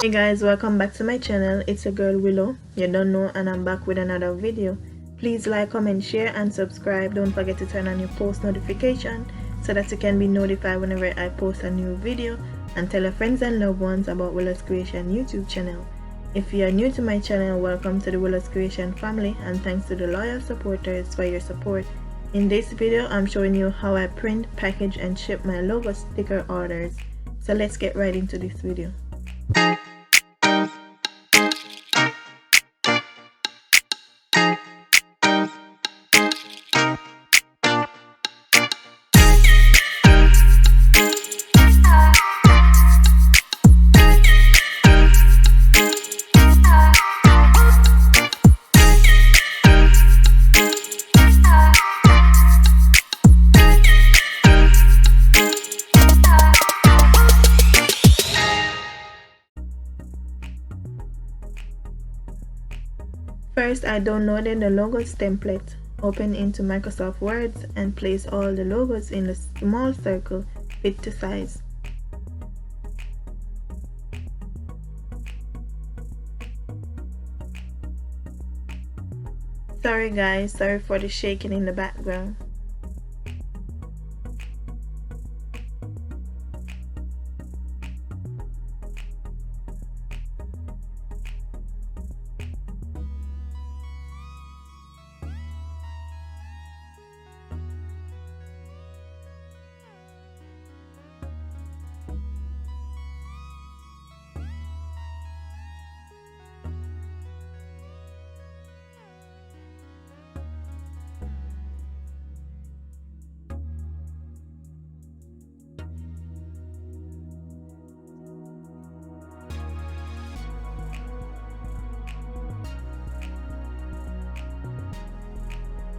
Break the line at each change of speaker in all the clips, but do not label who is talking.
Hey guys, welcome back to my channel. It's your girl Willow. You don't know, and I'm back with another video. Please like, comment, share and subscribe. Don't forget to turn on your post notification so that you can be notified whenever I post a new video, and tell your friends and loved ones about Willow's Creation YouTube channel. If you are new to my channel, welcome to the Willow's Creation family, and thanks to the loyal supporters for your support. In this video, I'm showing you how I print, package and ship my logo sticker orders. So let's get right into this video. First, I downloaded the logos template, open into Microsoft Word and place all the logos in a small circle fit to size. Sorry guys, sorry for the shaking in the background.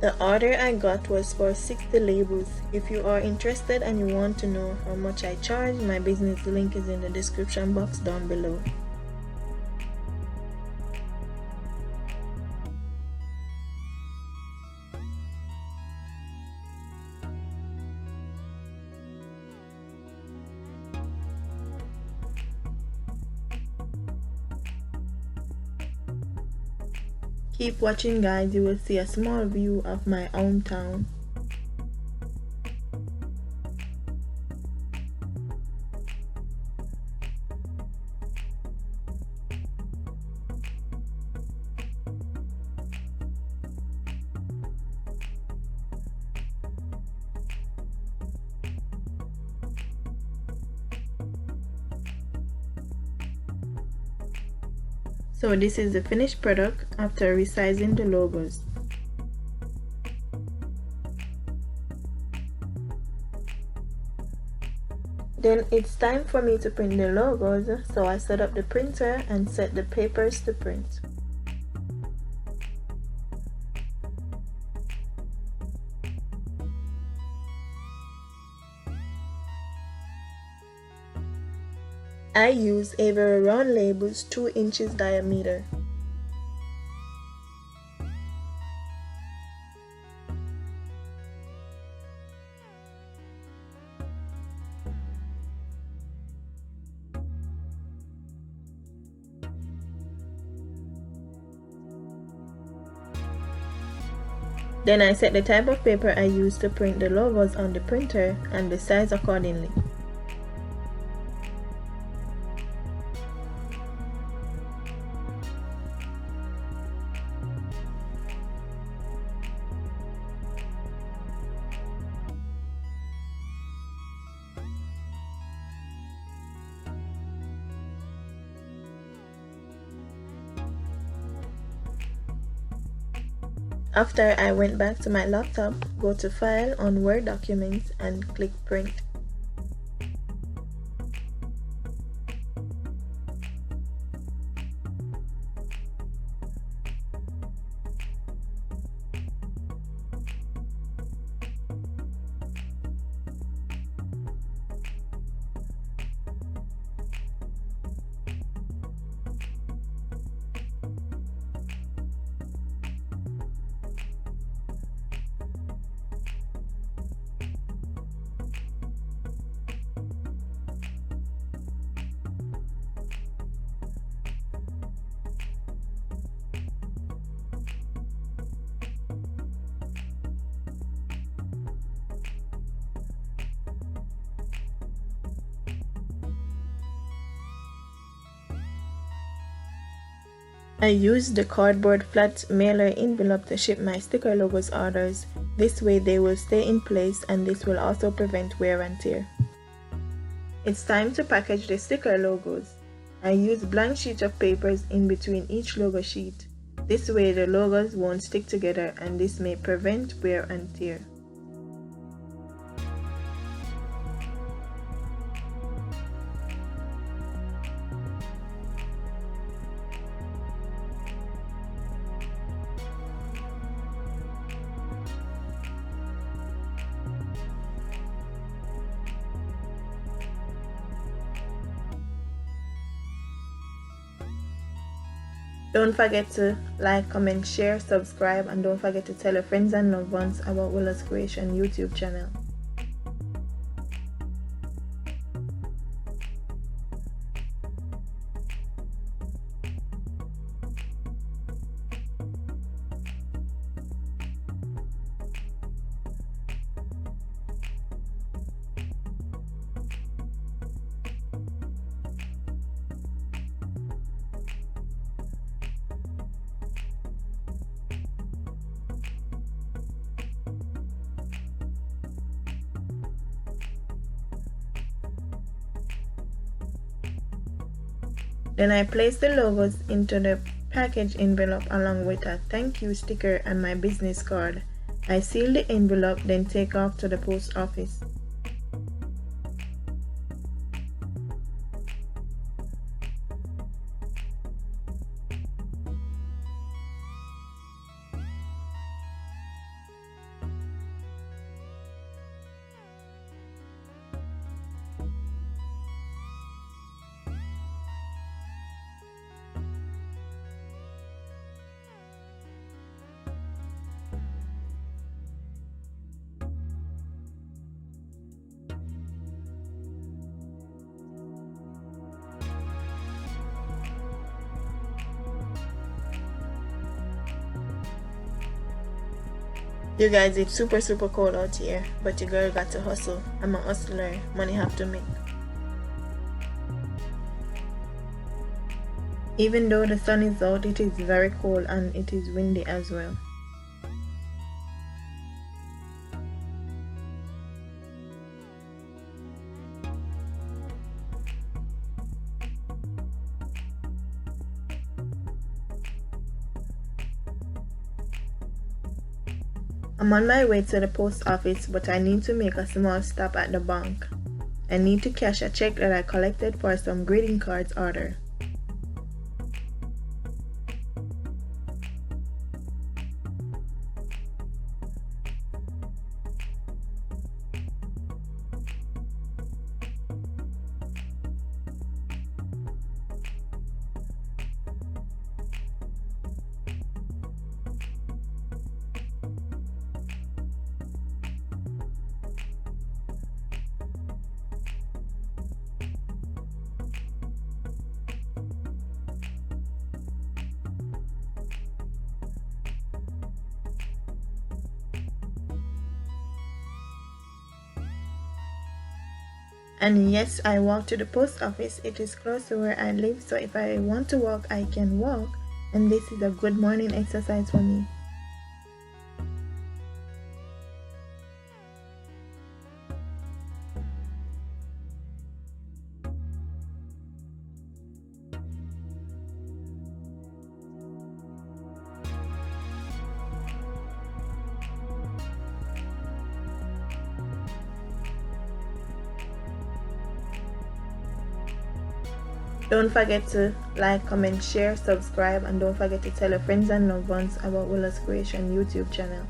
The order I got was for 60 labels. If you are interested and you want to know how much I charge, my business link is in the description box down below. Keep watching guys, you will see a small view of my hometown. So this is the finished product after resizing the logos. Then it's time for me to print the logos, so I set up the printer and set the papers to print. I use Avery round labels 2 inches diameter. Then I set the type of paper I use to print the logos on the printer and the size accordingly. After I went back to my laptop, go to File on Word Documents and click Print. I used the cardboard flat mailer envelope to ship my sticker logos orders. This way they will stay in place and this will also prevent wear and tear. It's time to package the sticker logos. I use blank sheets of papers in between each logo sheet. This way the logos won't stick together and this may prevent wear and tear. Don't forget to like, comment, share, subscribe, and don't forget to tell your friends and loved ones about Willow's Creation YouTube channel. Then I place the logos into the package envelope along with a thank you sticker and my business card. I seal the envelope, then take off to the post office. You guys, it's super cold out here, but your girl got to hustle. I'm a hustler, money have to make. Even though the sun is out, it is very cold and it is windy as well. I'm on my way to the post office, but I need to make a small stop at the bank. I need to cash a check that I collected for some greeting cards order. And yes, I walk to the post office. It is close to where I live, so if I want to walk, I can walk. And this is a good morning exercise for me. Don't forget to like, comment, share, subscribe, and don't forget to tell your friends and loved ones about Willow's Creation YouTube channel.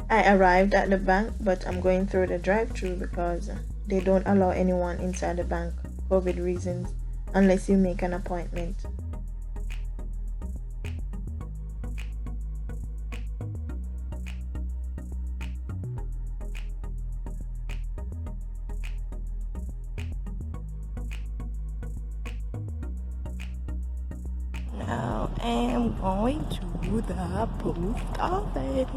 I arrived at the bank, but I'm going through the drive-thru because they don't allow anyone inside the bank, COVID reasons, unless you make an appointment.
Now I am going to the post office.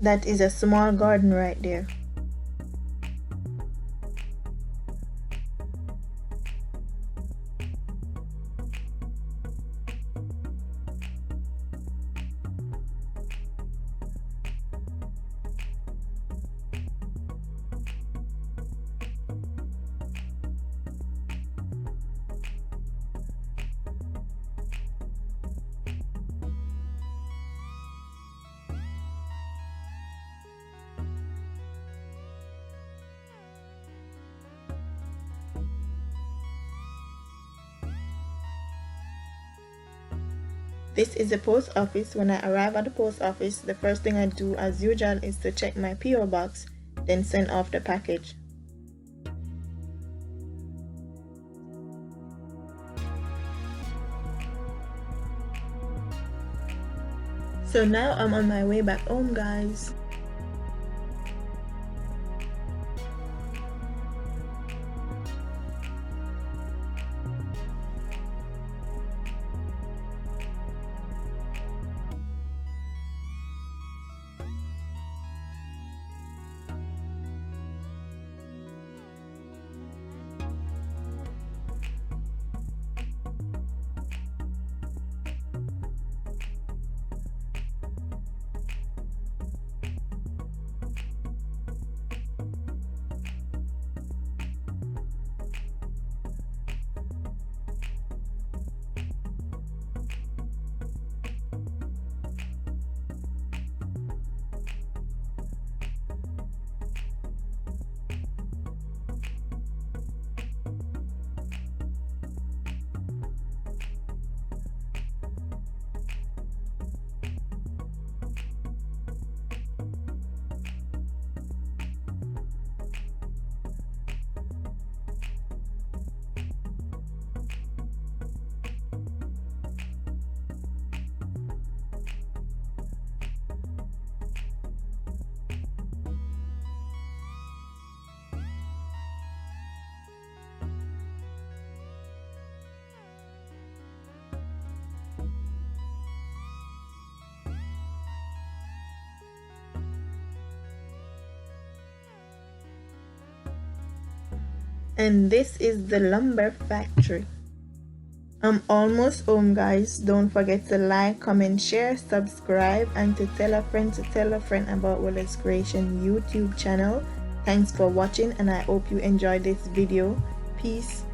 That is a small garden right there. This is the post office. When I arrive at the post office, the first thing I do as usual is to check my PO box, then send off the package. So now I'm on my way back home, guys. And this is the lumber factory. I'm almost home, guys. Don't forget to like, comment, share, subscribe, and to tell a friend about Willard's Creation YouTube channel. Thanks for watching, and I hope you enjoyed this video. Peace.